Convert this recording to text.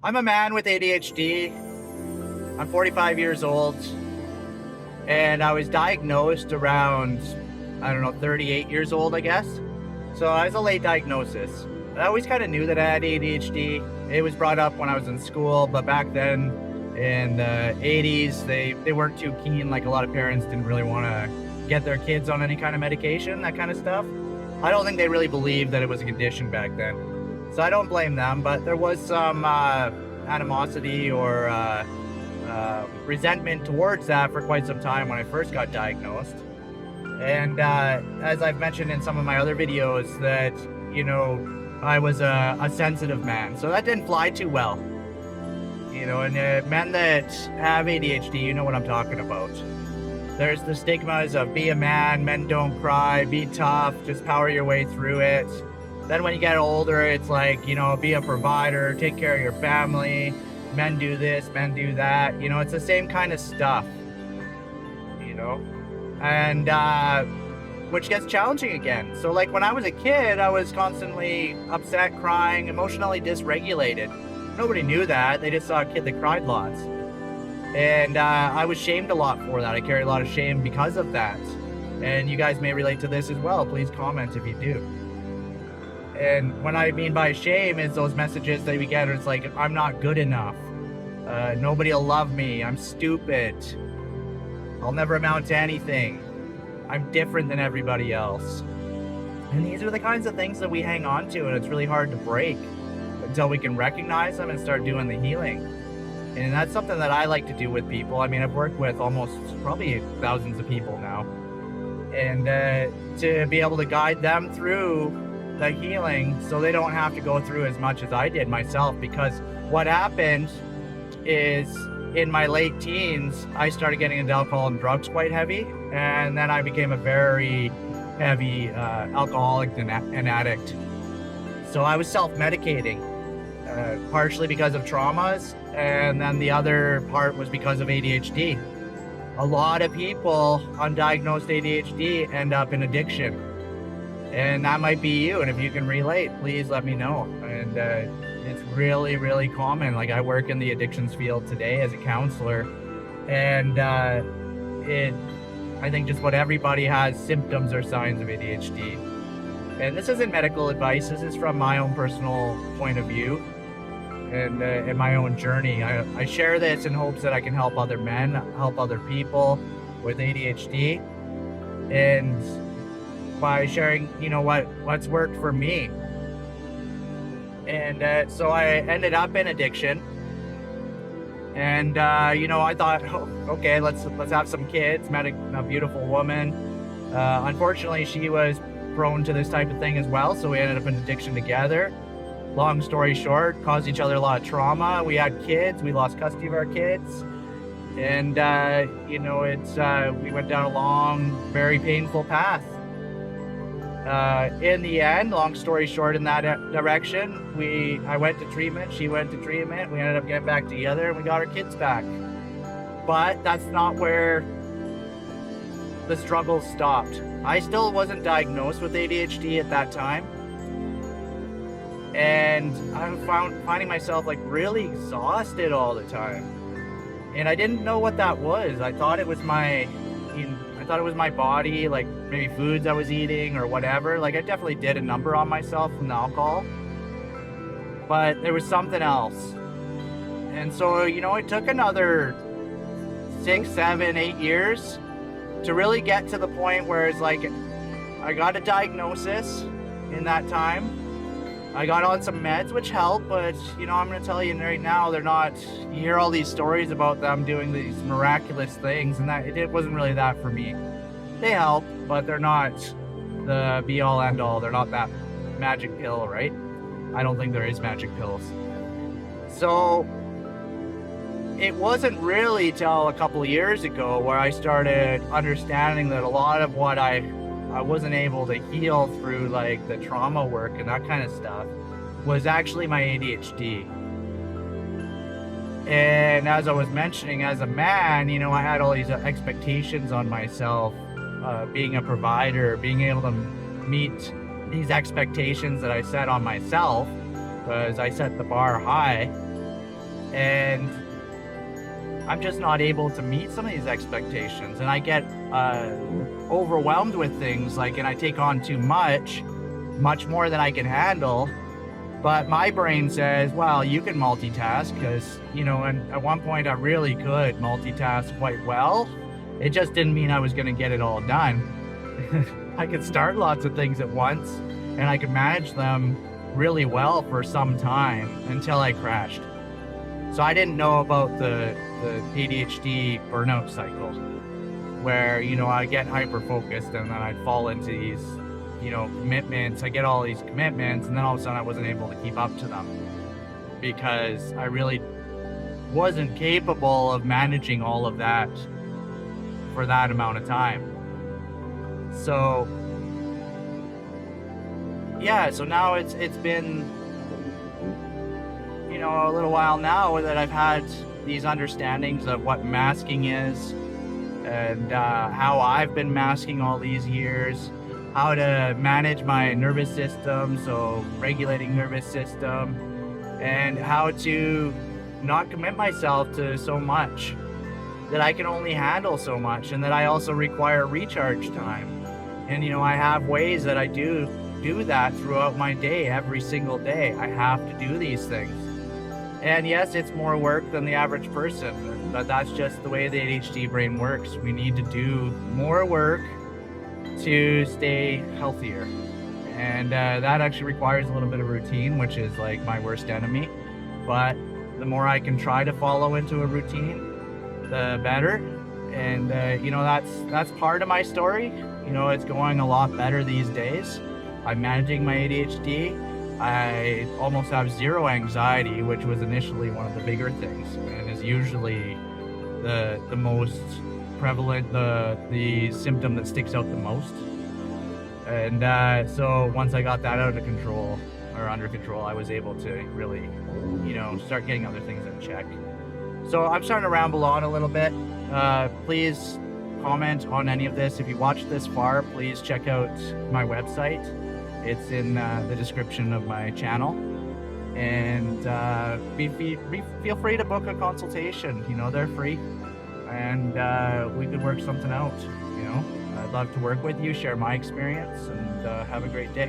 I'm a man with ADHD. I'm 45 years old, and I was diagnosed around, I don't know, 38 years old, I guess. So I was a late diagnosis. I always kind of knew that I had ADHD. It was brought up when I was in school, but back then in the 80s, they weren't too keen. Like, a lot of parents didn't really want to get their kids on any kind of medication, that kind of stuff. I don't think they really believed that it was a condition back then. So I don't blame them, but there was some animosity or resentment towards that for quite some time when I first got diagnosed. And as I've mentioned in some of my other videos, that, you know, I was a sensitive man. So that didn't fly too well. You know, and men that have ADHD, you know what I'm talking about. There's the stigmas of be a man, men don't cry, be tough, just power your way through it. Then when you get older, it's like, you know, be a provider, take care of your family, men do this, men do that. You know, it's the same kind of stuff, you know, and which gets challenging again. So like when I was a kid, I was constantly upset, crying, emotionally dysregulated. Nobody knew that. They just saw a kid that cried lots. And I was shamed a lot for that. I carry a lot of shame because of that. And you guys may relate to this as well. Please comment if you do. And what I mean by shame is those messages that we get, it's like, I'm not good enough. Nobody will love me. I'm stupid. I'll never amount to anything. I'm different than everybody else. And these are the kinds of things that we hang on to, and it's really hard to break until we can recognize them and start doing the healing. And that's something that I like to do with people. I mean, I've worked with probably thousands of people now. And to be able to guide them through the healing so they don't have to go through as much as I did myself. Because what happened is in my late teens, I started getting into alcohol and drugs quite heavy. And then I became a very heavy alcoholic and addict. So I was self-medicating, partially because of traumas. And then the other part was because of ADHD. A lot of people undiagnosed ADHD end up in addiction. And that might be you. And if you can relate, please let me know. And it's really, really common. Like, I work in the addictions field today as a counselor. And I think just what everybody has symptoms or signs of ADHD. And this isn't medical advice. This is from my own personal point of view and my own journey. I share this in hopes that I can help other men, help other people with ADHD. And by sharing, you know, what's worked for me. And so I ended up in addiction. And you know, I thought, oh, okay, let's have some kids. Met a beautiful woman. Unfortunately, she was prone to this type of thing as well, so we ended up in addiction together. Long story short, caused each other a lot of trauma. We had kids. We lost custody of our kids. And you know, we went down a long, very painful path. In the end, long story short, in that direction, I went to treatment, she went to treatment, we ended up getting back together, and we got our kids back. But that's not where the struggle stopped. I still wasn't diagnosed with ADHD at that time. And I was finding myself like really exhausted all the time. And I didn't know what that was. I thought it was my body, like maybe foods I was eating or whatever. Like, I definitely did a number on myself from the alcohol, but there was something else. And so, you know, it took another 6, 7, 8 years to really get to the point where it's like, I got a diagnosis in that time. I got on some meds, which helped, but, you know, I'm going to tell you right now, they're not, you hear all these stories about them doing these miraculous things, and that it wasn't really that for me. They help, but they're not the be all end all. They're not that magic pill, right? I don't think there is magic pills. So it wasn't really till a couple of years ago where I started understanding that a lot of what I wasn't able to heal through, like the trauma work and that kind of stuff, was actually my ADHD. And as I was mentioning, as a man, you know, I had all these expectations on myself, being a provider, being able to meet these expectations that I set on myself, because I set the bar high. and I'm just not able to meet some of these expectations, and I get overwhelmed with things, like, and I take on too much more than I can handle. But my brain says, well, you can multitask, because, you know, and at one point I really could multitask quite well. It just didn't mean I was going to get it all done. I could start lots of things at once, and I could manage them really well for some time until I crashed. So I didn't know about the ADHD burnout cycle, where, you know, I get hyper-focused and then I'd fall into these, you know, commitments. I get all these commitments, and then all of a sudden I wasn't able to keep up to them because I really wasn't capable of managing all of that for that amount of time. So yeah, so now it's been, you know, a little while now that I've had these understandings of what masking is, and how I've been masking all these years, how to manage my nervous system, so regulating nervous system, and how to not commit myself to so much, that I can only handle so much, and that I also require recharge time. And, you know, I have ways that I do that throughout my day. Every single day I have to do these things. And yes, it's more work than the average person, but that's just the way the ADHD brain works. We need to do more work to stay healthier. And that actually requires a little bit of routine, which is like my worst enemy. But the more I can try to follow into a routine, the better. And you know, that's part of my story. You know, it's going a lot better these days. I'm managing my ADHD. I almost have zero anxiety, which was initially one of the bigger things, and is usually the most prevalent, the symptom that sticks out the most. And so once I got that out of control, or under control, I was able to really, you know, start getting other things in check. So I'm starting to ramble on a little bit. Please comment on any of this. If you watched this far, please check out my website. It's in the description of my channel. And feel free to book a consultation. You know, they're free. And we could work something out, you know. I'd love to work with you, share my experience, and have a great day.